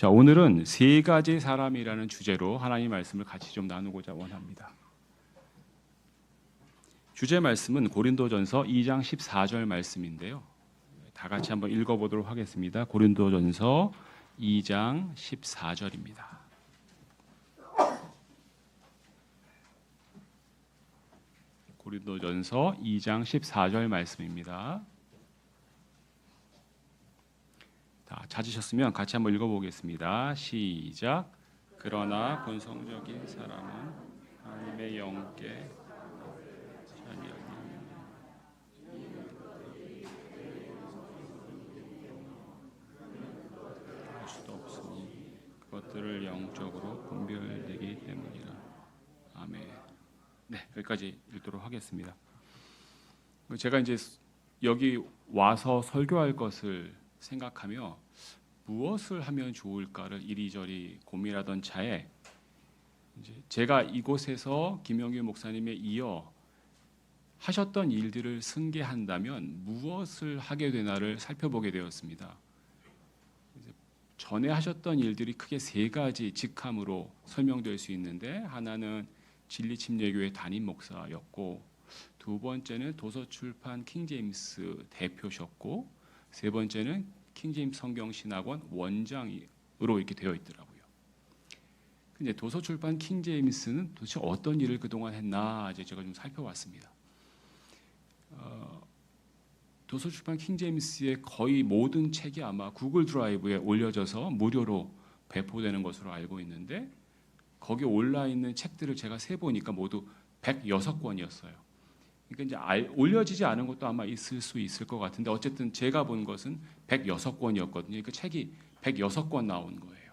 자, 오늘은 세 가지 사람이라는 주제로 하나님 말씀을 같이 좀 나누고자 원합니다. 주제 말씀은 고린도전서 2장 14절 말씀인데요. 다 같이 한번 읽어보도록 하겠습니다. 고린도전서 2장 14절입니다. 고린도전서 2장 14절 말씀입니다. 찾으셨으면 같이 한번 읽어보겠습니다. 시작. 그러나 본성적인 사람은 하나님의 영께 할 수도 없으니 그것들을 영적으로 분별되기 때문이라. 아멘. 네, 여기까지 읽도록 하겠습니다. 제가 이제 여기 와서 설교할 것을 생각하며 무엇을 하면 좋을까를 이리저리 고민하던 차에 이제 제가 이곳에서 김영규 목사님에 이어 하셨던 일들을 승계한다면 무엇을 하게 되나를 살펴보게 되었습니다. 전에 하셨던 일들이 크게 세 가지 직함으로 설명될 수 있는데, 하나는 진리침례교회 담임 목사였고, 두 번째는 도서출판 킹제임스 대표셨고, 세 번째는 킹제임스 성경신학원 원장으로 이렇게 되어 있더라고요. 근데 도서출판 킹제임스는 도대체 어떤 일을 그동안 했나 이제 제가 좀 살펴봤습니다. 도서출판 킹제임스의 거의 모든 책이 아마 구글 드라이브에 올려져서 무료로 배포되는 것으로 알고 있는데, 거기에 올라 있는 책들을 제가 세 보니까 모두 106권이었어요. 그러니까 이제 올려지지 않은 것도 아마 있을 수 있을 것 같은데, 어쨌든 제가 본 것은 106권이었거든요. 그 책이 106권 나온 거예요.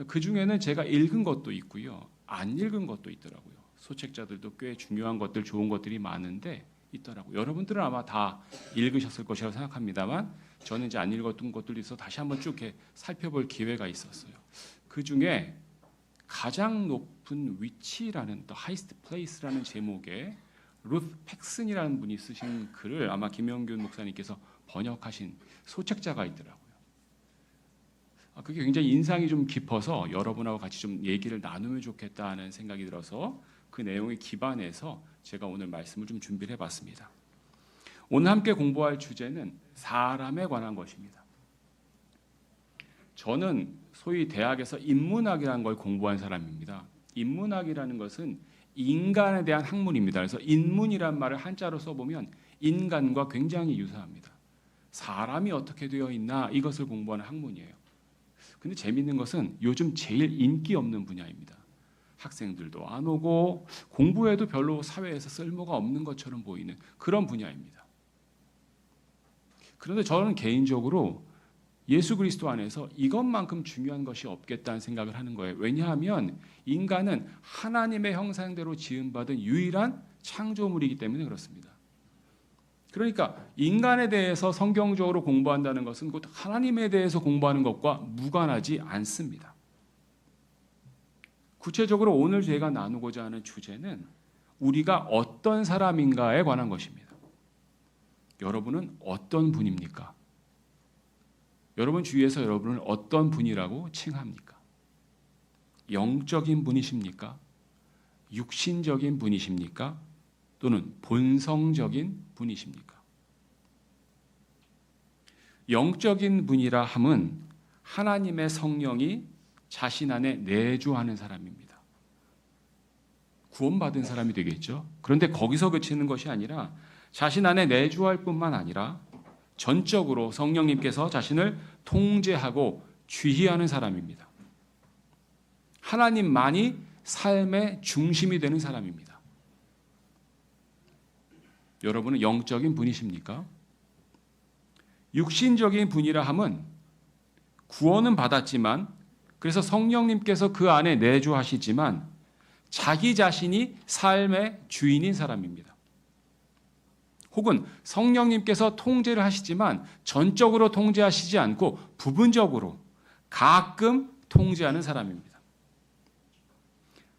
그 중에는 제가 읽은 것도 있고요, 안 읽은 것도 있더라고요. 소책자들도 꽤 중요한 것들, 좋은 것들이 많은데 있더라고요. 여러분들은 아마 다 읽으셨을 것이라고 생각합니다만, 저는 이제 안 읽었던 것들도 있어 다시 한번 쭉 이렇게 살펴볼 기회가 있었어요. 그 중에 가장 높은 위치라는, The Highest Place라는 제목의 루스 팩슨이라는 분이 쓰신 글을 아마 김영균 목사님께서 번역하신 소책자가 있더라고요. 그게 굉장히 인상이 좀 깊어서 여러분하고 같이 좀 얘기를 나누면 좋겠다는 생각이 들어서 그 내용에 기반해서 제가 오늘 말씀을 좀 준비를 해봤습니다. 오늘 함께 공부할 주제는 사람에 관한 것입니다. 저는 소위 대학에서 인문학이라는 걸 공부한 사람입니다. 인문학이라는 것은 인간에 대한 학문입니다. 그래서 인문이란 말을 한자로 써보면 인간과 굉장히 유사합니다. 사람이 어떻게 되어 있나, 이것을 공부하는 학문이에요. 근데 재미있는 것은 요즘 제일 인기 없는 분야입니다. 학생들도 안 오고 공부해도 별로 사회에서 쓸모가 없는 것처럼 보이는 그런 분야입니다. 그런데 저는 개인적으로 예수 그리스도 안에서 이것만큼 중요한 것이 없겠다는 생각을 하는 거예요. 왜냐하면 인간은 하나님의 형상대로 지음받은 유일한 창조물이기 때문에 그렇습니다. 그러니까 인간에 대해서 성경적으로 공부한다는 것은 곧 하나님에 대해서 공부하는 것과 무관하지 않습니다. 구체적으로 오늘 제가 나누고자 하는 주제는 우리가 어떤 사람인가에 관한 것입니다. 여러분은 어떤 분입니까? 여러분 주위에서 여러분을 어떤 분이라고 칭합니까? 영적인 분이십니까? 육신적인 분이십니까? 또는 본성적인 분이십니까? 영적인 분이라 함은 하나님의 성령이 자신 안에 내주하는 사람입니다. 구원받은 사람이 되겠죠. 그런데 거기서 그치는 것이 아니라 자신 안에 내주할 뿐만 아니라 전적으로 성령님께서 자신을 통제하고 주희하는 사람입니다. 하나님만이 삶의 중심이 되는 사람입니다. 여러분은 영적인 분이십니까? 육신적인 분이라 함은 구원은 받았지만, 그래서 성령님께서 그 안에 내주하시지만 자기 자신이 삶의 주인인 사람입니다. 혹은 성령님께서 통제를 하시지만 전적으로 통제하시지 않고 부분적으로 가끔 통제하는 사람입니다.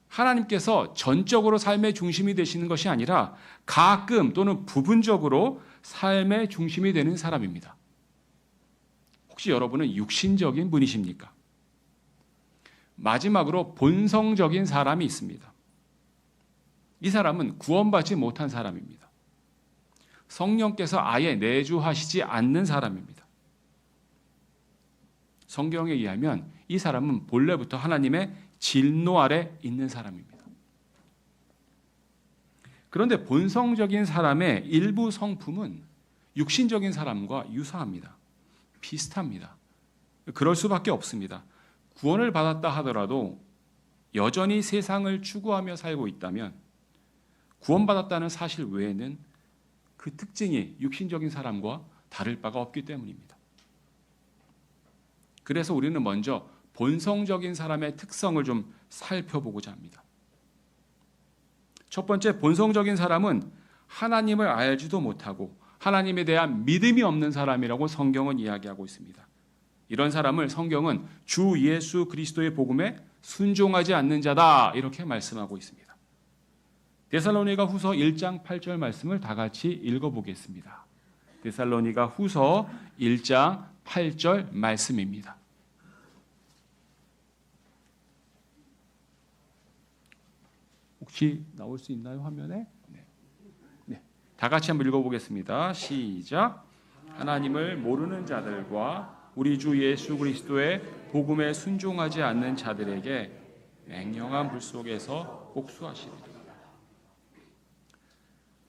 하나님께서 전적으로 삶의 중심이 되시는 것이 아니라 가끔 또는 부분적으로 삶의 중심이 되는 사람입니다. 혹시 여러분은 육신적인 분이십니까? 마지막으로 본성적인 사람이 있습니다. 이 사람은 구원받지 못한 사람입니다. 성령께서 아예 내주하시지 않는 사람입니다. 성경에 의하면 이 사람은 본래부터 하나님의 진노 아래 있는 사람입니다. 그런데 본성적인 사람의 일부 성품은 육신적인 사람과 유사합니다. 비슷합니다. 그럴 수밖에 없습니다. 구원을 받았다 하더라도 여전히 세상을 추구하며 살고 있다면 구원받았다는 사실 외에는 그 특징이 육신적인 사람과 다를 바가 없기 때문입니다. 그래서 우리는 먼저 본성적인 사람의 특성을 좀 살펴보고자 합니다. 첫 번째, 본성적인 사람은 하나님을 알지도 못하고 하나님에 대한 믿음이 없는 사람이라고 성경은 이야기하고 있습니다. 이런 사람을 성경은 주 예수 그리스도의 복음에 순종하지 않는 자다 이렇게 말씀하고 있습니다. 데살로니가 후서 1장 8절 말씀을 다 같이 읽어보겠습니다. 데살로니가 후서 1장 8절 말씀입니다. 혹시 나올 수 있나요, 화면에? 네. 다 같이 한번 읽어보겠습니다. 시작. 하나님을 모르는 자들과 우리 주 예수 그리스도의 복음에 순종하지 않는 자들에게 맹령한 불 속에서 복수하시리라.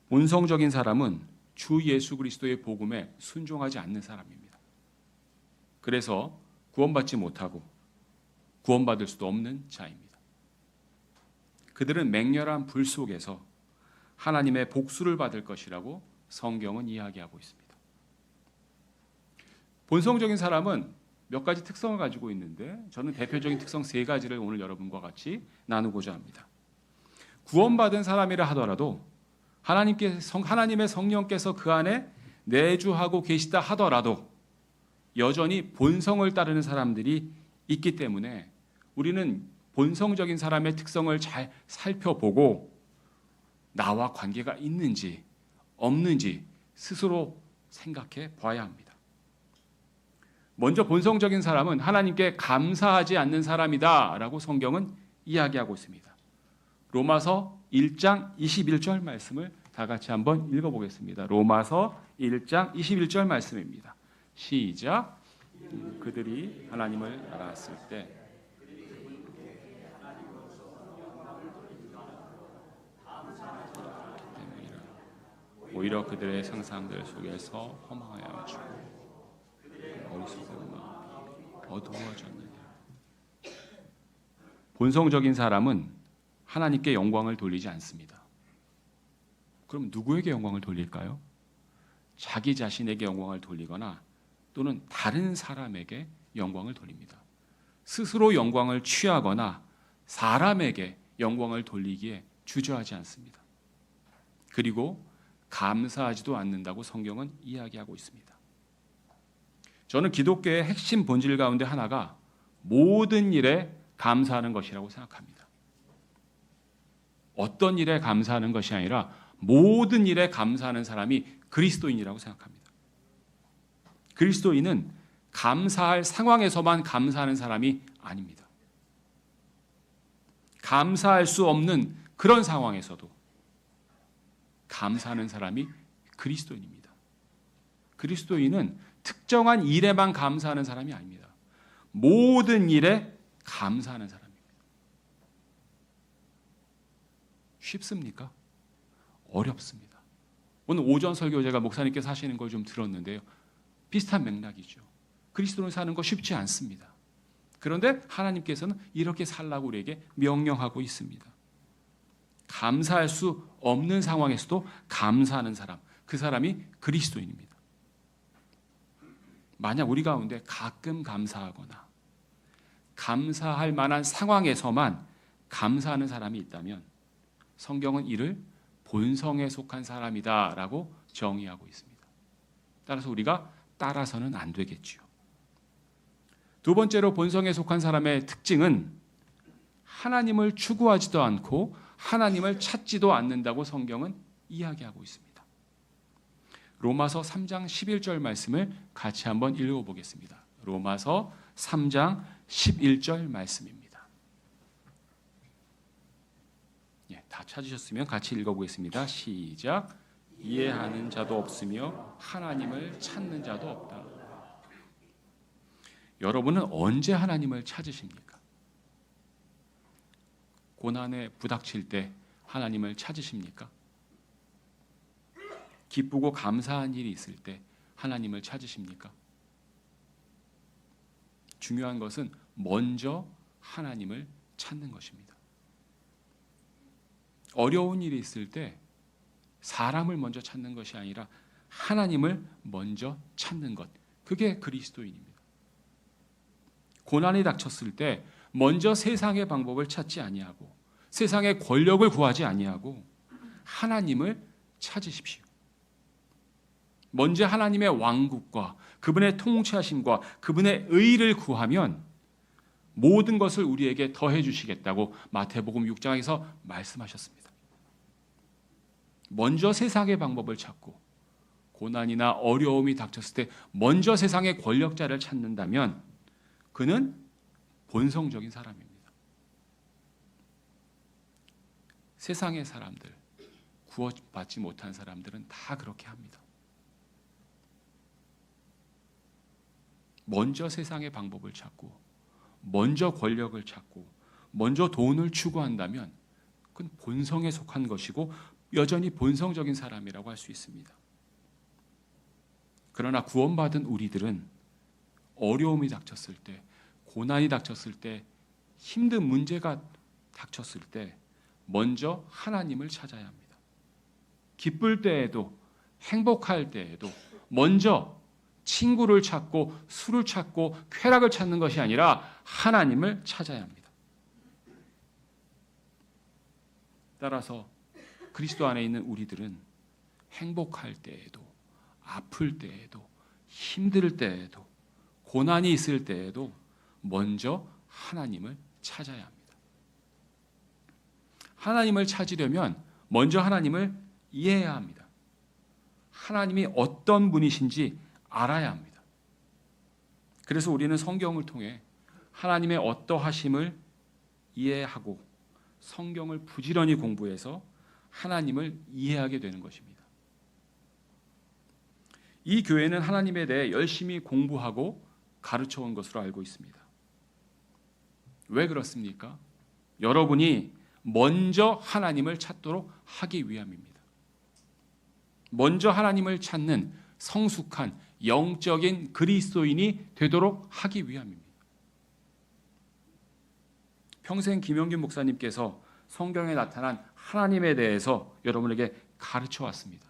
본성적인 사람은 주 예수 그리스도의 복음에 순종하지 않는 사람입니다. 그래서 구원받지 못하고 구원받을 수도 없는 자입니다. 그들은 맹렬한 불 속에서 하나님의 복수를 받을 것이라고 성경은 이야기하고 있습니다. 본성적인 사람은 몇 가지 특성을 가지고 있는데 저는 대표적인 특성 3가지를 오늘 여러분과 같이 나누고자 합니다. 구원받은 사람이라 하더라도 하나님의 성령께서 그 안에 내주하고 계시다 하더라도 여전히 본성을 따르는 사람들이 있기 때문에 우리는 본성적인 사람의 특성을 잘 살펴보고 나와 관계가 있는지 없는지 스스로 생각해 봐야 합니다. 먼저 본성적인 사람은 하나님께 감사하지 않는 사람이다라고 성경은 이야기하고 있습니다. 로마서 1장 21절 말씀을 다 같이 한번 읽어보겠습니다. 로마서 1장 21절 말씀입니다. 시작. 그들이 하나님을 알았을 때 오히려 그들의 상상들 속에서 허망하여 주고 어리석은 마음이 어두워졌느냐. 본성적인 사람은 하나님께 영광을 돌리지 않습니다. 그럼 누구에게 영광을 돌릴까요? 자기 자신에게 영광을 돌리거나 또는 다른 사람에게 영광을 돌립니다. 스스로 영광을 취하거나 사람에게 영광을 돌리기에 주저하지 않습니다. 그리고 감사하지도 않는다고 성경은 이야기하고 있습니다. 저는 기독교의 핵심 본질 가운데 하나가 모든 일에 감사하는 것이라고 생각합니다. 어떤 일에 감사하는 것이 아니라 모든 일에 감사하는 사람이 그리스도인이라고 생각합니다. 그리스도인은 감사할 상황에서만 감사하는 사람이 아닙니다. 감사할 수 없는 그런 상황에서도 감사하는 사람이 그리스도인입니다. 그리스도인은 특정한 일에만 감사하는 사람이 아닙니다. 모든 일에 감사하는 사람입니다. 쉽습니까? 어렵습니다. 오늘 오전 설교 제가 목사님께서 하시는 걸 좀 들었는데요. 비슷한 맥락이죠. 그리스도를 사는 거 쉽지 않습니다. 그런데 하나님께서는 이렇게 살라고 우리에게 명령하고 있습니다. 감사할 수 없는 상황에서도 감사하는 사람, 그 사람이 그리스도인입니다. 만약 우리 가운데 가끔 감사하거나 감사할 만한 상황에서만 감사하는 사람이 있다면 성경은 이를 본성에 속한 사람이다라고 정의하고 있습니다. 따라서 우리가 따라서는 안 되겠지요. 두 번째로 본성에 속한 사람의 특징은 하나님을 추구하지도 않고 하나님을 찾지도 않는다고 성경은 이야기하고 있습니다. 로마서 3장 11절 말씀을 같이 한번 읽어보겠습니다. 로마서 3장 11절 말씀입니다. 예, 다 찾으셨으면 같이 읽어보겠습니다. 시작. 이해하는 자도 없으며 하나님을 찾는 자도 없다. 여러분은 언제 하나님을 찾으십니까? 고난에 부닥칠 때 하나님을 찾으십니까? 기쁘고 감사한 일이 있을 때 하나님을 찾으십니까? 중요한 것은 먼저 하나님을 찾는 것입니다. 어려운 일이 있을 때 사람을 먼저 찾는 것이 아니라 하나님을 먼저 찾는 것, 그게 그리스도인입니다. 고난이 닥쳤을 때 먼저 세상의 방법을 찾지 아니하고 세상의 권력을 구하지 아니하고 하나님을 찾으십시오. 먼저 하나님의 왕국과 그분의 통치하심과 그분의 의를 구하면 모든 것을 우리에게 더해 주시겠다고 마태복음 6장에서 말씀하셨습니다. 먼저 세상의 방법을 찾고 고난이나 어려움이 닥쳤을 때 먼저 세상의 권력자를 찾는다면 그는 본성적인 사람입니다. 세상의 사람들, 구원받지 못한 사람들은 다 그렇게 합니다. 먼저 세상의 방법을 찾고 먼저 권력을 찾고 먼저 돈을 추구한다면 그건 본성에 속한 것이고 여전히 본성적인 사람이라고 할 수 있습니다. 그러나 구원받은 우리들은 어려움이 닥쳤을 때, 고난이 닥쳤을 때, 힘든 문제가 닥쳤을 때 먼저 하나님을 찾아야 합니다. 기쁠 때에도 행복할 때에도 먼저 친구를 찾고 술을 찾고 쾌락을 찾는 것이 아니라 하나님을 찾아야 합니다. 따라서 그리스도 안에 있는 우리들은 행복할 때에도 아플 때에도 힘들 때에도 고난이 있을 때에도 먼저 하나님을 찾아야 합니다. 하나님을 찾으려면 먼저 하나님을 이해해야 합니다. 하나님이 어떤 분이신지 알아야 합니다. 그래서 우리는 성경을 통해 하나님의 어떠하심을 이해하고 성경을 부지런히 공부해서 하나님을 이해하게 되는 것입니다. 이 교회는 하나님에 대해 열심히 공부하고 가르쳐 온 것으로 알고 있습니다. 왜 그렇습니까? 여러분이 먼저 하나님을 찾도록 하기 위함입니다. 먼저 하나님을 찾는 성숙한 영적인 그리스도인이 되도록 하기 위함입니다. 평생 김영균 목사님께서 성경에 나타난 하나님에 대해서 여러분에게 가르쳐 왔습니다.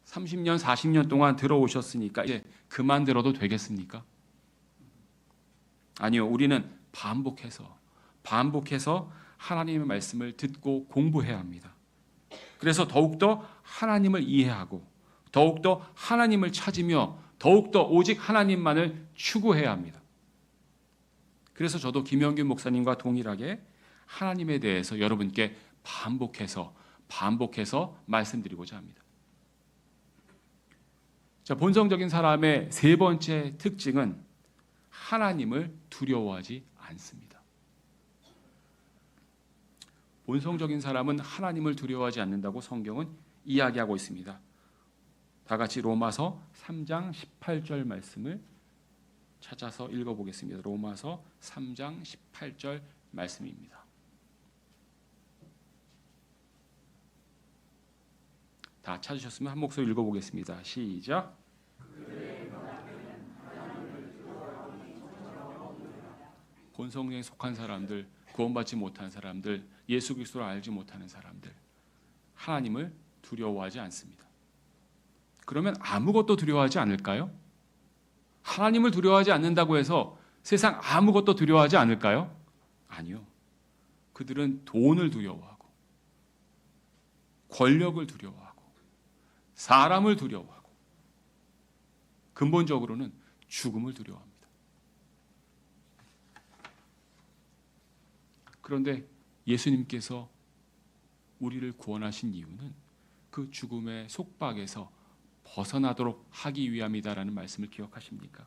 30년, 40년 동안 들어오셨으니까 이제 그만 들어도 되겠습니까? 아니요, 우리는 반복해서 하나님의 말씀을 듣고 공부해야 합니다. 그래서 더욱더 하나님을 이해하고 더욱더 하나님을 찾으며 더욱더 오직 하나님만을 추구해야 합니다. 그래서 저도 김영균 목사님과 동일하게 하나님에 대해서 여러분께 반복해서 말씀드리고자 합니다. 자, 본성적인 사람의 세 번째 특징은 하나님을 두려워하지 않습니다. 본성적인 사람은 하나님을 두려워하지 않는다고 성경은 이야기하고 있습니다. 다 같이 로마서 3장 18절 말씀을 찾아서 읽어보겠습니다. 로마서 3장 18절 말씀입니다. 다 찾으셨으면 한 목소리 읽어보겠습니다. 시작. 본성에 속한 사람들, 구원받지 못한 사람들, 예수 그리스도를 알지 못하는 사람들, 하나님을 두려워하지 않습니다. 그러면 아무것도 두려워하지 않을까요? 하나님을 두려워하지 않는다고 해서 세상 아무것도 두려워하지 않을까요? 아니요. 그들은 돈을 두려워하고 권력을 두려워하고 사람을 두려워하고 근본적으로는 죽음을 두려워합니다. 그런데 예수님께서 우리를 구원하신 이유는 그 죽음의 속박에서 벗어나도록 하기 위함이다라는 말씀을 기억하십니까?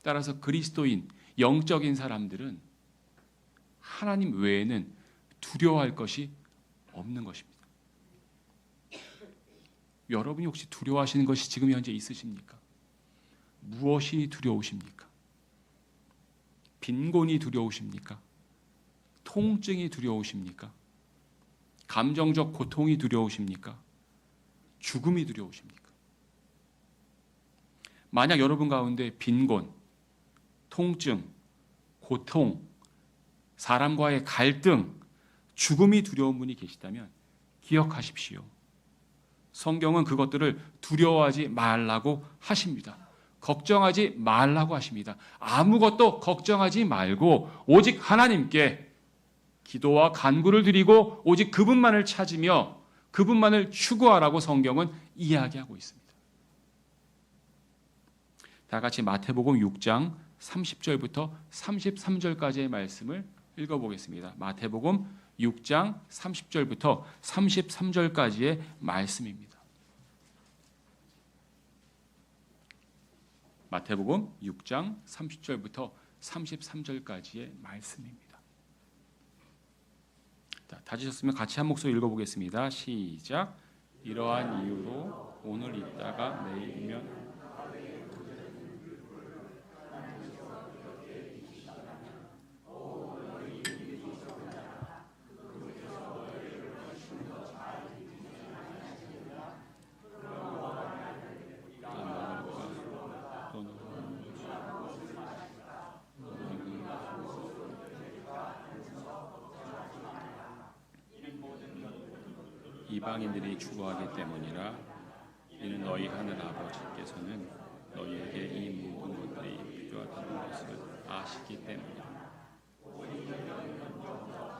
따라서 그리스도인, 영적인 사람들은 하나님 외에는 두려워할 것이 없는 것입니다. 여러분이 혹시 두려워하시는 것이 지금 현재 있으십니까? 무엇이 두려우십니까? 빈곤이 두려우십니까? 통증이 두려우십니까? 감정적 고통이 두려우십니까? 죽음이 두려우십니까? 만약 여러분 가운데 빈곤, 통증, 고통, 사람과의 갈등, 죽음이 두려운 분이 계시다면 기억하십시오. 성경은 그것들을 두려워하지 말라고 하십니다. 걱정하지 말라고 하십니다. 아무것도 걱정하지 말고 오직 하나님께 기도와 간구를 드리고 오직 그분만을 찾으며 그분만을 추구하라고 성경은 이야기하고 있습니다. 다 같이 마태복음 6장 30절부터 33절까지의 말씀을 읽어보겠습니다. 마태복음 6장 30절부터 33절까지의 말씀입니다. 마태복음 6장 30절부터 33절까지의 말씀입니다. 자, 다지셨으면 같이 한 목소리 읽어보겠습니다. 시작. 이러한 이유로 오늘 있다가 내일이면 이방인들이 추구하기 때문이라. 이는 너희 하늘 아버지께서는 너희에게 이 모든 것들이 필요하다는 것을 아시기 때문이라.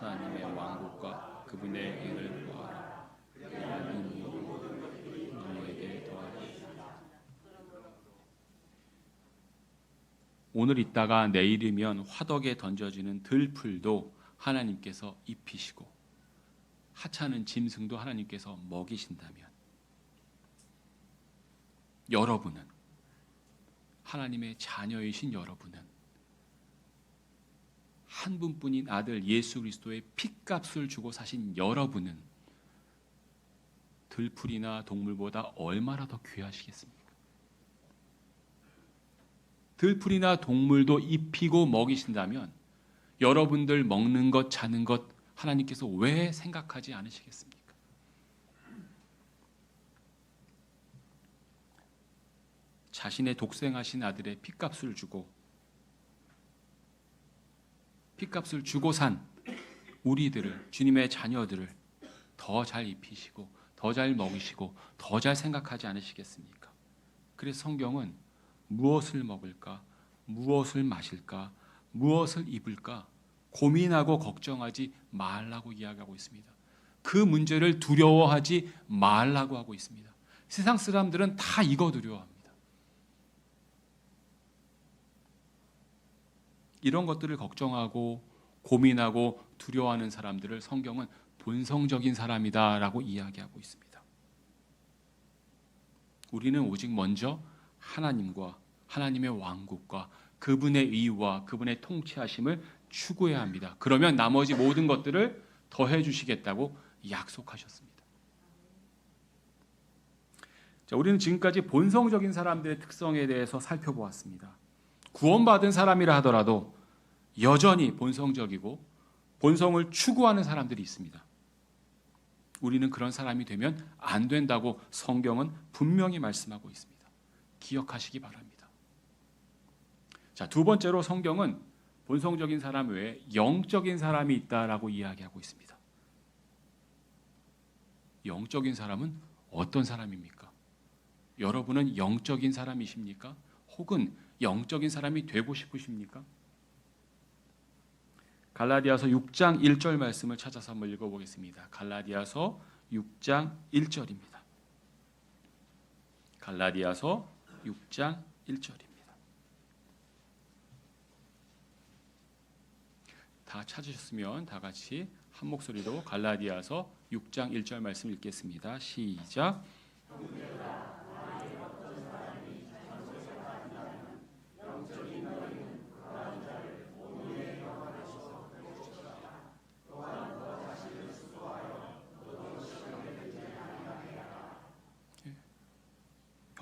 하나님의 왕국과 그분의 의를 구하라. 이 모든 너희에게 더하리라. 오늘 있다가 내일이면 화덕에 던져지는 들풀도 하나님께서 입히시고 하찮은 짐승도 하나님께서 먹이신다면 여러분은, 하나님의 자녀이신 여러분은 한 분뿐인 아들 예수 그리스도의 핏값을 주고 사신 여러분은 들풀이나 동물보다 얼마나 더 귀하시겠습니까? 들풀이나 동물도 입히고 먹이신다면 여러분들 먹는 것, 자는 것 하나님께서 왜 생각하지 않으시겠습니까? 자신의 독생하신 아들의 핏값을 주고 산 우리들을, 주님의 자녀들을 더 잘 입히시고 더 잘 먹이시고 더 잘 생각하지 않으시겠습니까? 그래서 성경은 무엇을 먹을까, 무엇을 마실까, 무엇을 입을까 고민하고 걱정하지 말라고 이야기하고 있습니다. 그 문제를 두려워하지 말라고 하고 있습니다. 세상 사람들은 다 이거 두려워합니다. 이런 것들을 걱정하고 고민하고 두려워하는 사람들을 성경은 본성적인 사람이다라고 이야기하고 있습니다. 우리는 오직 먼저 하나님과 하나님의 왕국과 그분의 의와 그분의 통치하심을 추구해야 합니다. 그러면 나머지 모든 것들을 더해 주시겠다고 약속하셨습니다. 자, 우리는 지금까지 본성적인 사람들의 특성에 대해서 살펴보았습니다. 구원받은 사람이라 하더라도 여전히 본성적이고 본성을 추구하는 사람들이 있습니다. 우리는 그런 사람이 되면 안 된다고 성경은 분명히 말씀하고 있습니다. 기억하시기 바랍니다. 자, 두 번째로 성경은 본성적인 사람 외에 영적인 사람이 있다라고 이야기하고 있습니다. 영적인 사람은 어떤 사람입니까? 여러분은 영적인 사람이십니까? 혹은 영적인 사람이 되고 싶으십니까? 갈라디아서 6장 1절 말씀을 찾아서 한번 읽어보겠습니다. 갈라디아서 6장 1절입니다. 갈라디아서 6장 1절입니다. 다 찾으셨으면 다 같이 한 목소리로 갈라디아서 6장 1절 말씀 읽겠습니다. 시작.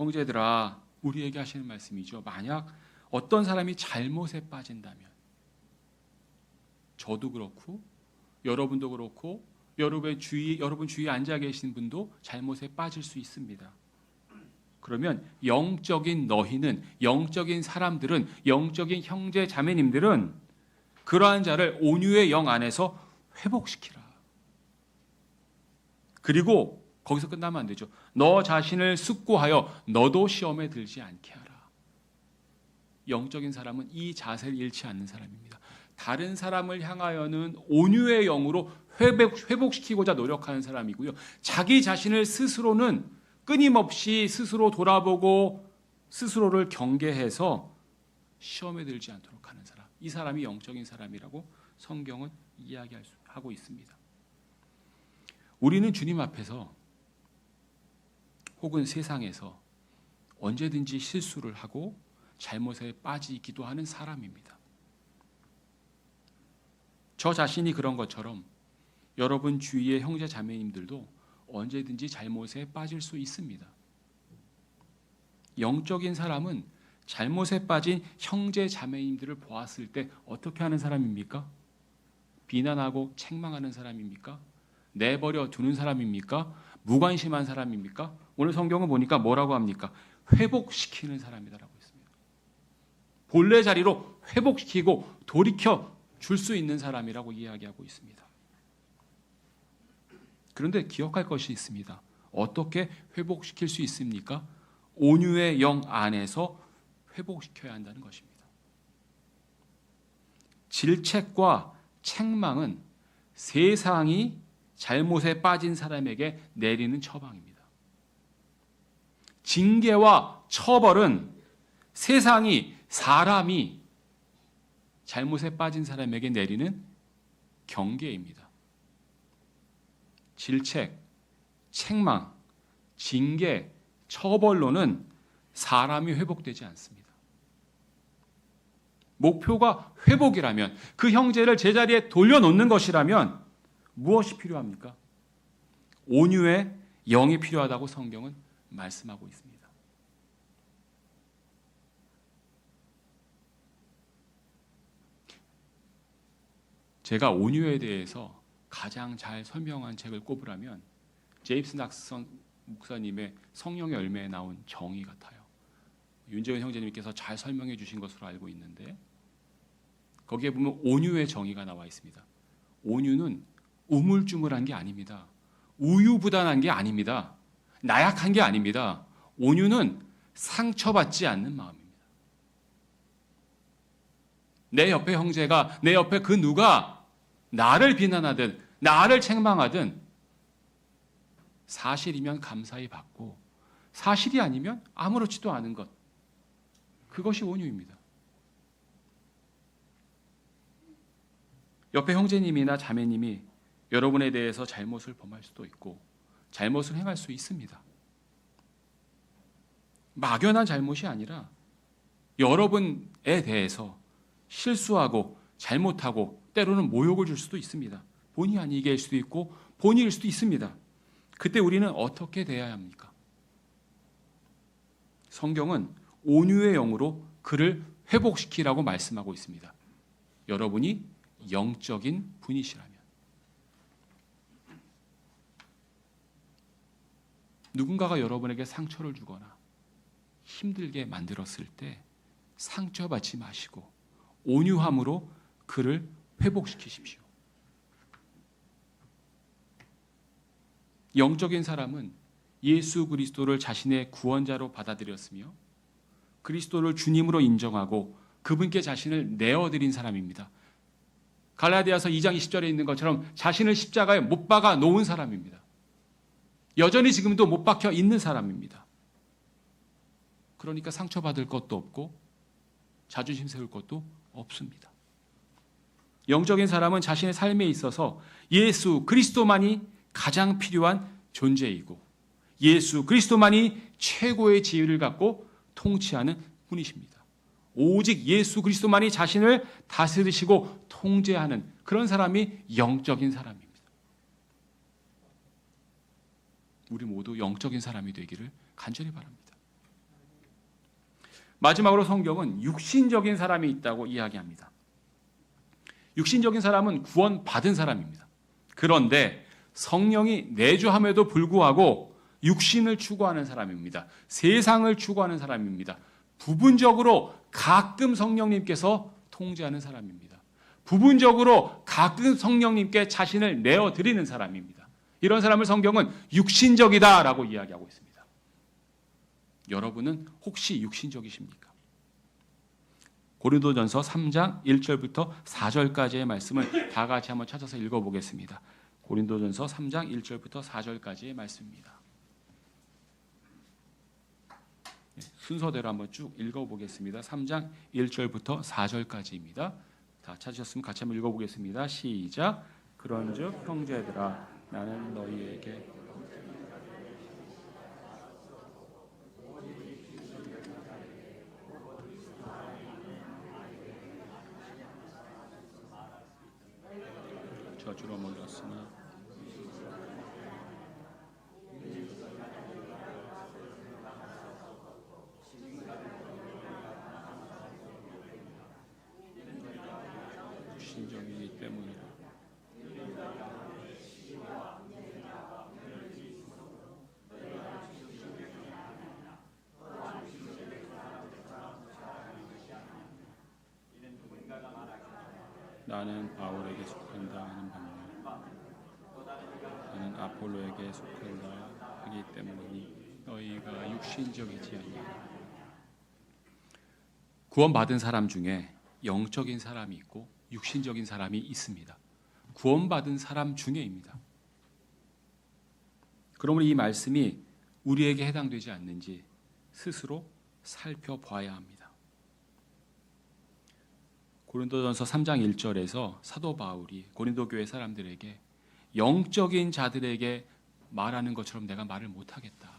형제들아, 우리에게 하시는 말씀이죠. 만약 어떤 사람이 잘못에 빠진다면, 저도 그렇고 여러분도 그렇고 여러분 주위에 앉아 계신 분도 잘못에 빠질 수 있습니다. 그러면 영적인 너희는, 영적인 사람들은, 영적인 형제 자매님들은 그러한 자를 온유의 영 안에서 회복시키라. 그리고 거기서 끝나면 안 되죠. 너 자신을 숙고하여 너도 시험에 들지 않게 하라. 영적인 사람은 이 자세를 잃지 않는 사람입니다. 다른 사람을 향하여는 온유의 영으로 회복시키고자 노력하는 사람이고요. 자기 자신을 스스로는 끊임없이 스스로 돌아보고 스스로를 경계해서 시험에 들지 않도록 하는 사람. 이 사람이 영적인 사람이라고 성경은 이야기하고 있습니다. 우리는 주님 앞에서 혹은 세상에서 언제든지 실수를 하고 잘못에 빠지기도 하는 사람입니다. 저 자신이 그런 것처럼 여러분 주위의 형제 자매님들도 언제든지 잘못에 빠질 수 있습니다. 영적인 사람은 잘못에 빠진 형제 자매님들을 보았을 때 어떻게 하는 사람입니까? 비난하고 책망하는 사람입니까? 내버려 두는 사람입니까? 무관심한 사람입니까? 오늘 성경을 보니까 뭐라고 합니까? 회복시키는 사람이다라고 했습니다. 본래 자리로 회복시키고 돌이켜 줄 수 있는 사람이라고 이야기하고 있습니다. 그런데 기억할 것이 있습니다. 어떻게 회복시킬 수 있습니까? 온유의 영 안에서 회복시켜야 한다는 것입니다. 질책과 책망은 세상이 잘못에 빠진 사람에게 내리는 처방입니다. 징계와 처벌은 세상이, 사람이 잘못에 빠진 사람에게 내리는 경계입니다. 질책, 책망, 징계, 처벌로는 사람이 회복되지 않습니다. 목표가 회복이라면, 그 형제를 제자리에 돌려놓는 것이라면 무엇이 필요합니까? 온유의 영이 필요하다고 성경은 말씀하고 있습니다. 제가 온유에 대해서 가장 잘 설명한 책을 꼽으라면 제임스 낙스 목사님의 성령의 열매에 나온 정의 같아요. 윤재현 형제님께서 잘 설명해 주신 것으로 알고 있는데 거기에 보면 온유의 정의가 나와 있습니다. 온유는 우물쭈물한 게 아닙니다. 우유부단한 게 아닙니다. 나약한 게 아닙니다. 온유는 상처받지 않는 마음입니다. 내 옆에 형제가, 내 옆에 그 누가 나를 비난하든 나를 책망하든 사실이면 감사히 받고 사실이 아니면 아무렇지도 않은 것, 그것이 온유입니다. 옆에 형제님이나 자매님이 여러분에 대해서 잘못을 범할 수도 있고 잘못을 행할 수 있습니다. 막연한 잘못이 아니라 여러분에 대해서 실수하고 잘못하고 때로는 모욕을 줄 수도 있습니다. 본의 아니게 할 수도 있고 본의일 수도 있습니다. 그때 우리는 어떻게 대해야 합니까? 성경은 온유의 영으로 그를 회복시키라고 말씀하고 있습니다. 여러분이 영적인 분이시라면. 누군가가 여러분에게 상처를 주거나 힘들게 만들었을 때 상처받지 마시고 온유함으로 그를 회복시키십시오. 영적인 사람은 예수 그리스도를 자신의 구원자로 받아들였으며 그리스도를 주님으로 인정하고 그분께 자신을 내어드린 사람입니다. 갈라디아서 2장 20절에 있는 것처럼 자신을 십자가에 못 박아 놓은 사람입니다. 여전히 지금도 못 박혀 있는 사람입니다. 그러니까 상처받을 것도 없고 자존심 세울 것도 없습니다. 영적인 사람은 자신의 삶에 있어서 예수 그리스도만이 가장 필요한 존재이고 예수 그리스도만이 최고의 지위를 갖고 통치하는 분이십니다. 오직 예수 그리스도만이 자신을 다스리시고 통제하는 그런 사람이 영적인 사람입니다. 우리 모두 영적인 사람이 되기를 간절히 바랍니다. 마지막으로 성경은 육신적인 사람이 있다고 이야기합니다. 육신적인 사람은 구원받은 사람입니다. 그런데 성령이 내주함에도 불구하고 육신을 추구하는 사람입니다. 세상을 추구하는 사람입니다. 부분적으로 가끔 성령님께서 통제하는 사람입니다. 부분적으로 가끔 성령님께 자신을 내어드리는 사람입니다. 이런 사람을 성경은 육신적이다라고 이야기하고 있습니다. 여러분은 혹시 육신적이십니까? 고린도전서 3장 1절부터 4절까지의 말씀을 다 같이 한번 찾아서 읽어보겠습니다. 고린도전서 3장 1절부터 4절까지의 말씀입니다. 순서대로 한번 쭉 읽어보겠습니다. 3장 1절부터 4절까지입니다. 다 찾으셨으면 같이 한번 읽어보겠습니다. 시작. 그런즉 형제들아 나는 너희에게 저주로 몰랐으나 육신적이기 때문이라. 나는 바울에게 속한다 하는 반면 나는 아폴로에게 속한다 하기 때문이니 너희가 육신적이지 아니하라. 구원받은 사람 중에 영적인 사람이 있고 육신적인 사람이 있습니다. 구원받은 사람 중에입니다. 그러므로 이 말씀이 우리에게 해당되지 않는지 스스로 살펴봐야 합니다. 고린도전서 3장 1절에서 사도 바울이 고린도 교회 사람들에게 영적인 자들에게 말하는 것처럼 내가 말을 못하겠다.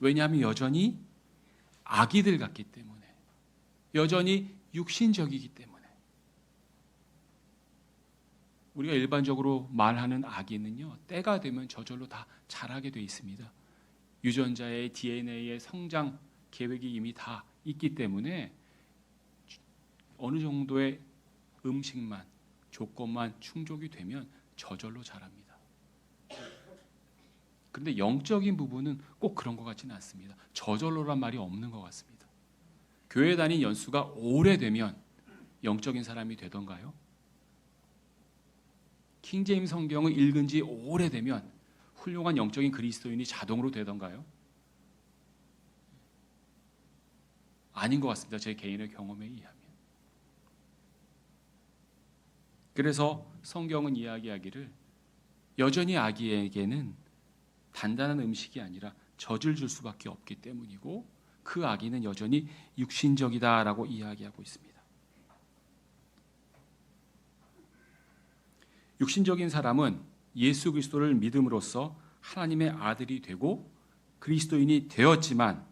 왜냐하면 여전히 아기들 같기 때문에, 여전히 육신적이기 때문에. 우리가 일반적으로 말하는 아기는요, 때가 되면 저절로 다 자라게 돼 있습니다. 유전자의 DNA의 성장 계획이 이미 다 있기 때문에 어느 정도의 음식만, 조건만 충족이 되면 저절로 자랍니다. 그런데 영적인 부분은 꼭 그런 것 같지는 않습니다. 저절로란 말이 없는 것 같습니다. 교회 다닌 연수가 오래되면 영적인 사람이 되던가요? 킹제임스 성경을 읽은 지 오래되면 훌륭한 영적인 그리스도인이 자동으로 되던가요? 아닌 것 같습니다. 제 개인의 경험에 의하면. 그래서 성경은 이야기하기를 여전히 아기에게는 단단한 음식이 아니라 젖을 줄 수밖에 없기 때문이고 그 아기는 여전히 육신적이다라고 이야기하고 있습니다. 육신적인 사람은 예수 그리스도를 믿음으로써 하나님의 아들이 되고 그리스도인이 되었지만,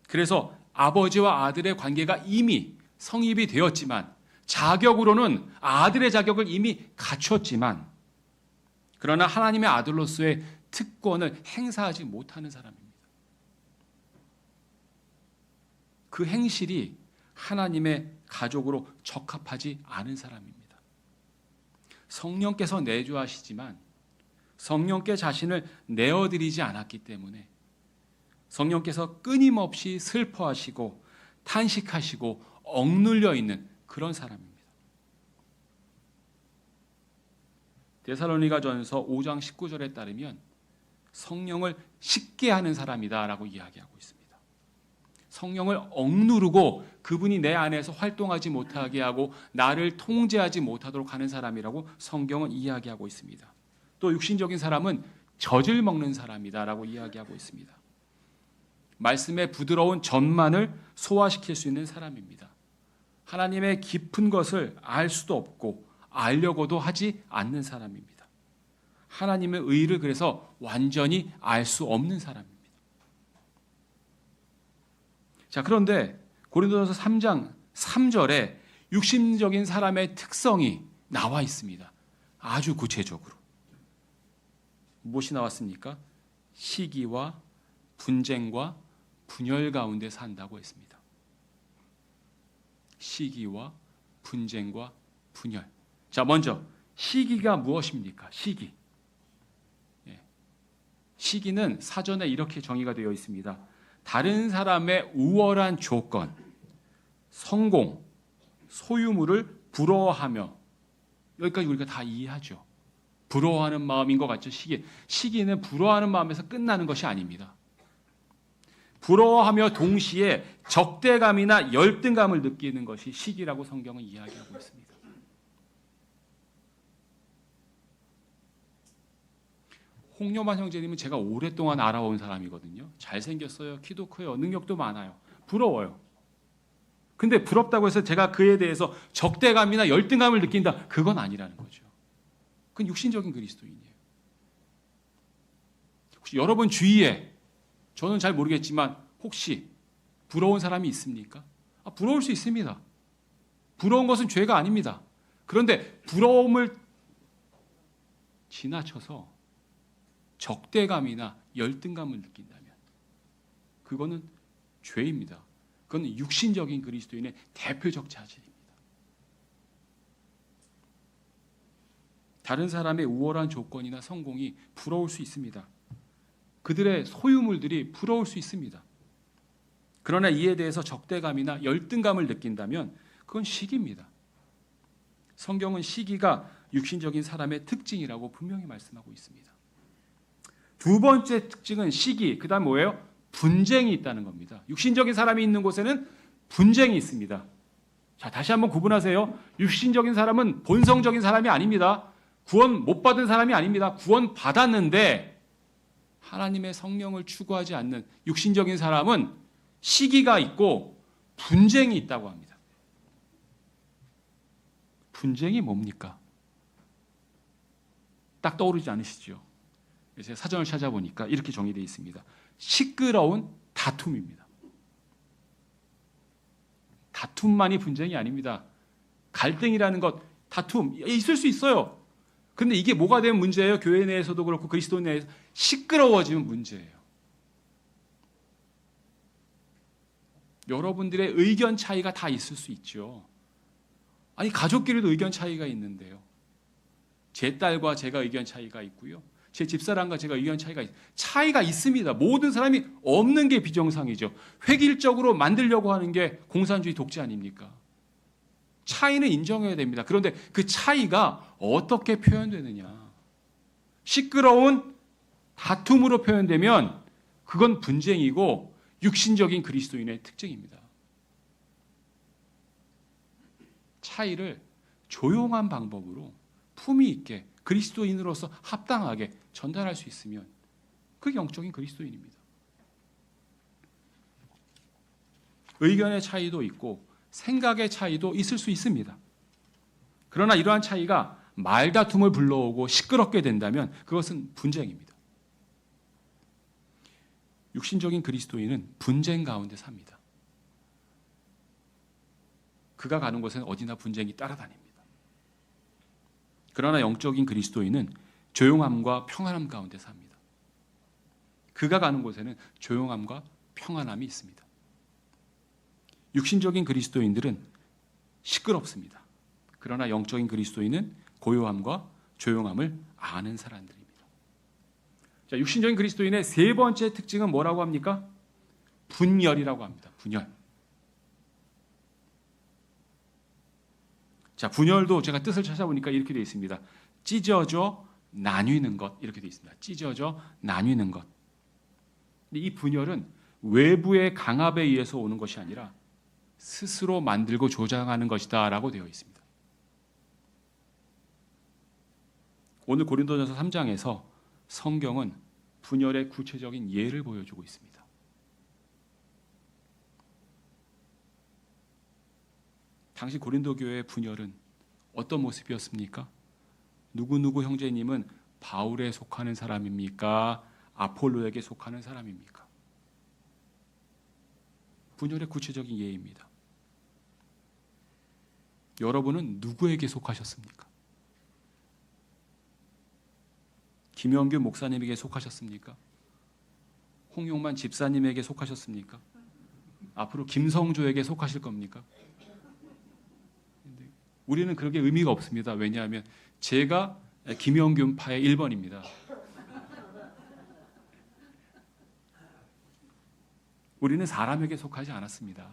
그래서 아버지와 아들의 관계가 이미 성립이 되었지만, 자격으로는 아들의 자격을 이미 갖췄지만, 그러나 하나님의 아들로서의 특권을 행사하지 못하는 사람입니다. 그 행실이 하나님의 가족으로 적합하지 않은 사람입니다. 성령께서 내주하시지만 성령께 자신을 내어드리지 않았기 때문에 성령께서 끊임없이 슬퍼하시고 탄식하시고 억눌려 있는 그런 사람입니다. 데살로니가전서 5장 19절에 따르면 성령을 식게 하는 사람이다라고 이야기하고 있습니다. 성령을 억누르고 그분이 내 안에서 활동하지 못하게 하고 나를 통제하지 못하도록 하는 사람이라고 성경은 이야기하고 있습니다. 또 육신적인 사람은 젖을 먹는 사람이다라고 이야기하고 있습니다. 말씀의 부드러운 젖만을 소화시킬 수 있는 사람입니다. 하나님의 깊은 것을 알 수도 없고 알려고도 하지 않는 사람입니다. 하나님의 의를 그래서 완전히 알 수 없는 사람입니다. 자, 그런데 고린도전서 3장 3절에 육신적인 사람의 특성이 나와 있습니다. 아주 구체적으로. 무엇이 나왔습니까? 시기와 분쟁과 분열 가운데 산다고 했습니다. 시기와 분쟁과 분열. 자, 먼저 시기가 무엇입니까? 시기. 시기는 사전에 이렇게 정의가 되어 있습니다. 다른 사람의 우월한 조건, 성공, 소유물을 부러워하며, 여기까지 우리가 다 이해하죠. 부러워하는 마음인 것 같죠. 시기는 부러워하는 마음에서 끝나는 것이 아닙니다. 부러워하며 동시에 적대감이나 열등감을 느끼는 것이 시기라고 성경은 이야기하고 있습니다. 홍요만 형제님은 제가 오랫동안 알아온 사람이거든요. 잘생겼어요. 키도 커요. 능력도 많아요. 부러워요. 근데 부럽다고 해서 제가 그에 대해서 적대감이나 열등감을 느낀다. 그건 아니라는 거죠. 그건 육신적인 그리스도인이에요. 혹시 여러분 주위에, 저는 잘 모르겠지만 혹시 부러운 사람이 있습니까? 부러울 수 있습니다. 부러운 것은 죄가 아닙니다. 그런데 부러움을 지나쳐서 적대감이나 열등감을 느낀다면 그거는 죄입니다. 그건 육신적인 그리스도인의 대표적 자질입니다. 다른 사람의 우월한 조건이나 성공이 부러울 수 있습니다. 그들의 소유물들이 부러울 수 있습니다. 그러나 이에 대해서 적대감이나 열등감을 느낀다면 그건 시기입니다. 성경은 시기가 육신적인 사람의 특징이라고 분명히 말씀하고 있습니다. 두 번째 특징은 시기, 그 다음 뭐예요? 분쟁이 있다는 겁니다. 육신적인 사람이 있는 곳에는 분쟁이 있습니다. 자, 다시 한번 구분하세요. 육신적인 사람은 본성적인 사람이 아닙니다. 구원 못 받은 사람이 아닙니다. 구원 받았는데 하나님의 성령을 추구하지 않는 육신적인 사람은 시기가 있고 분쟁이 있다고 합니다. 분쟁이 뭡니까? 딱 떠오르지 않으시죠? 제가 사전을 찾아보니까 이렇게 정의되어 있습니다. 시끄러운 다툼입니다. 다툼만이 분쟁이 아닙니다. 갈등이라는 것, 다툼 있을 수 있어요. 그런데 이게 뭐가 되면 문제예요? 교회 내에서도 그렇고 그리스도 내에서 시끄러워지면 문제예요. 여러분들의 의견 차이가 다 있을 수 있죠. 아니, 가족끼리도 의견 차이가 있는데요. 제 딸과 제가 의견 차이가 있고요. 제 집사람과 제가 의견 차이가 있습니다. 모든 사람이 없는 게 비정상이죠. 획일적으로 만들려고 하는 게 공산주의 독재 아닙니까? 차이는 인정해야 됩니다. 그런데 그 차이가 어떻게 표현되느냐? 시끄러운 다툼으로 표현되면 그건 분쟁이고 육신적인 그리스도인의 특징입니다. 차이를 조용한 방법으로 품위 있게 그리스도인으로서 합당하게 전달할 수 있으면 그게 영적인 그리스도인입니다. 의견의 차이도 있고 생각의 차이도 있을 수 있습니다. 그러나 이러한 차이가 말다툼을 불러오고 시끄럽게 된다면 그것은 분쟁입니다. 육신적인 그리스도인은 분쟁 가운데 삽니다. 그가 가는 곳에는 어디나 분쟁이 따라다닙니다. 그러나 영적인 그리스도인은 조용함과 평안함 가운데 삽니다. 그가 가는 곳에는 조용함과 평안함이 있습니다. 육신적인 그리스도인들은 시끄럽습니다. 그러나 영적인 그리스도인은 고요함과 조용함을 아는 사람들입니다. 자, 육신적인 그리스도인의 세 번째 특징은 뭐라고 합니까? 분열이라고 합니다. 분열. 자, 분열도 제가 뜻을 찾아보니까 이렇게 되어 있습니다. 찢어져 나뉘는 것, 이렇게 되어 있습니다. 찢어져 나뉘는 것. 이 분열은 외부의 강압에 의해서 오는 것이 아니라 스스로 만들고 조장하는 것이다라고 되어 있습니다. 오늘 고린도전서 3장에서 성경은 분열의 구체적인 예를 보여주고 있습니다. 당시 고린도 교회의 분열은 어떤 모습이었습니까? 누구누구 형제님은 바울에 속하는 사람입니까? 아폴로에게 속하는 사람입니까? 분열의 구체적인 예입니다. 여러분은 누구에게 속하셨습니까? 김영규 목사님에게 속하셨습니까? 홍용만 집사님에게 속하셨습니까? 앞으로 김성조에게 속하실 겁니까? 우리는 그렇게 의미가 없습니다. 왜냐하면 제가 김영균파의 1번입니다. 우리는 사람에게 속하지 않았습니다.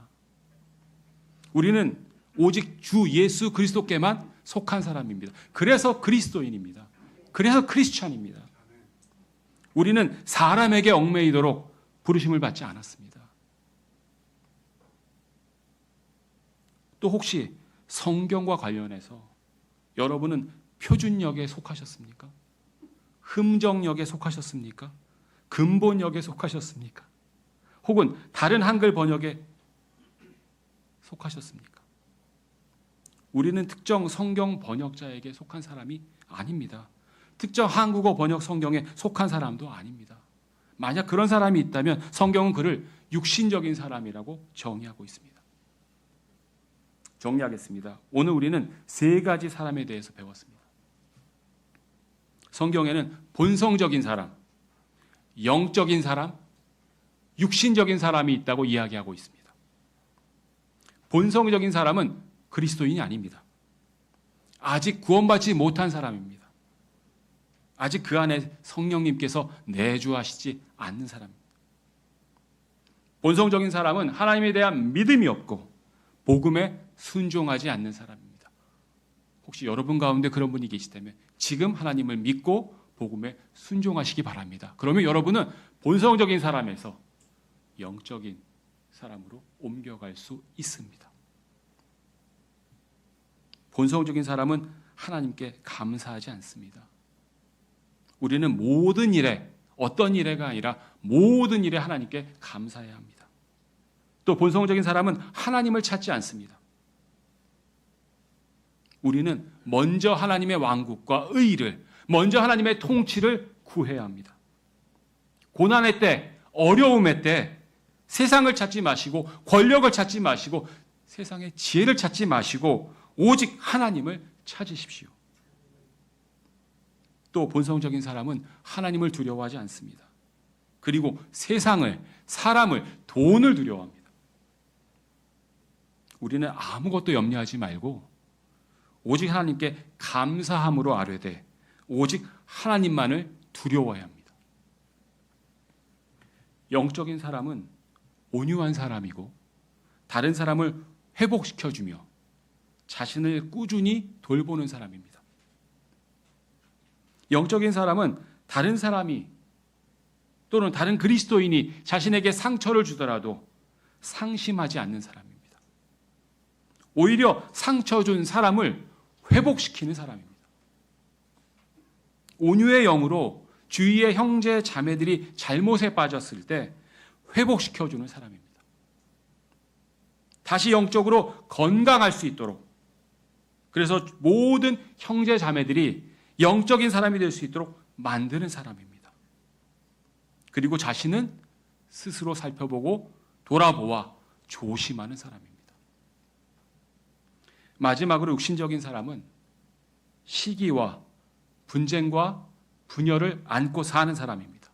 우리는 오직 주 예수 그리스도께만 속한 사람입니다. 그래서 그리스도인입니다. 그래서 크리스찬입니다. 우리는 사람에게 얽매이도록 부르심을 받지 않았습니다. 또 혹시 성경과 관련해서 여러분은 표준역에 속하셨습니까? 흠정역에 속하셨습니까? 근본역에 속하셨습니까? 혹은 다른 한글 번역에 속하셨습니까? 우리는 특정 성경 번역자에게 속한 사람이 아닙니다. 특정 한국어 번역 성경에 속한 사람도 아닙니다. 만약 그런 사람이 있다면 성경은 그를 육신적인 사람이라고 정의하고 있습니다. 정리하겠습니다. 오늘 우리는 세 가지 사람에 대해서 배웠습니다. 성경에는 본성적인 사람, 영적인 사람, 육신적인 사람이 있다고 이야기하고 있습니다. 본성적인 사람은 그리스도인이 아닙니다. 아직 구원받지 못한 사람입니다. 아직 그 안에 성령님께서 내주하시지 않는 사람입니다. 본성적인 사람은 하나님에 대한 믿음이 없고 복음에 순종하지 않는 사람입니다. 혹시 여러분 가운데 그런 분이 계시다면 지금 하나님을 믿고 복음에 순종하시기 바랍니다. 그러면 여러분은 본성적인 사람에서 영적인 사람으로 옮겨갈 수 있습니다. 본성적인 사람은 하나님께 감사하지 않습니다. 우리는 모든 일에, 어떤 일에가 아니라 모든 일에 하나님께 감사해야 합니다. 또 본성적인 사람은 하나님을 찾지 않습니다. 우리는 먼저 하나님의 왕국과 의를, 먼저 하나님의 통치를 구해야 합니다. 고난의 때, 어려움의 때 세상을 찾지 마시고 권력을 찾지 마시고 세상의 지혜를 찾지 마시고 오직 하나님을 찾으십시오. 또 본성적인 사람은 하나님을 두려워하지 않습니다. 그리고 세상을, 사람을, 돈을 두려워합니다. 우리는 아무것도 염려하지 말고 오직 하나님께 감사함으로 아뢰되 오직 하나님만을 두려워해야 합니다. 영적인 사람은 온유한 사람이고 다른 사람을 회복시켜주며 자신을 꾸준히 돌보는 사람입니다. 영적인 사람은 다른 사람이 또는 다른 그리스도인이 자신에게 상처를 주더라도 상심하지 않는 사람입니다. 오히려 상처 준 사람을 회복시키는 사람입니다. 온유의 영으로 주위의 형제 자매들이 잘못에 빠졌을 때 회복시켜주는 사람입니다. 다시 영적으로 건강할 수 있도록, 그래서 모든 형제 자매들이 영적인 사람이 될 수 있도록 만드는 사람입니다. 그리고 자신은 스스로 살펴보고 돌아보아 조심하는 사람입니다. 마지막으로 육신적인 사람은 시기와 분쟁과 분열을 안고 사는 사람입니다.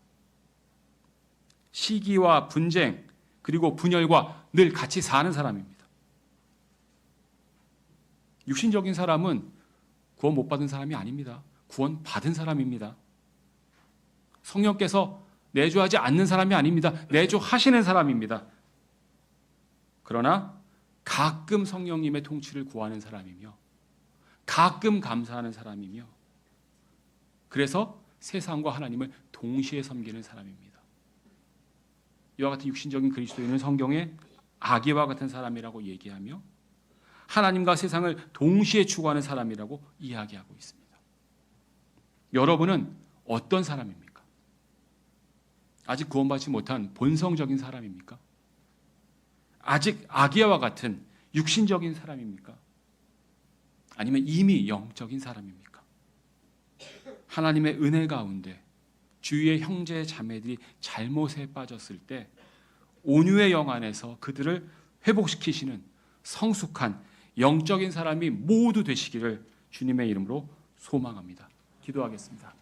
시기와 분쟁 그리고 분열과 늘 같이 사는 사람입니다. 육신적인 사람은 구원 못 받은 사람이 아닙니다. 구원 받은 사람입니다. 성령께서 내주하지 않는 사람이 아닙니다. 내주하시는 사람입니다. 그러나 가끔 성령님의 통치를 구하는 사람이며 가끔 감사하는 사람이며 그래서 세상과 하나님을 동시에 섬기는 사람입니다. 이와 같은 육신적인 그리스도인은 성경에 아기와 같은 사람이라고 얘기하며 하나님과 세상을 동시에 추구하는 사람이라고 이야기하고 있습니다. 여러분은 어떤 사람입니까? 아직 구원받지 못한 본성적인 사람입니까? 아직 아기야와 같은 육신적인 사람입니까? 아니면 이미 영적인 사람입니까? 하나님의 은혜 가운데 주위의 형제 자매들이 잘못에 빠졌을 때 온유의 영 안에서 그들을 회복시키시는 성숙한 영적인 사람이 모두 되시기를 주님의 이름으로 소망합니다. 기도하겠습니다.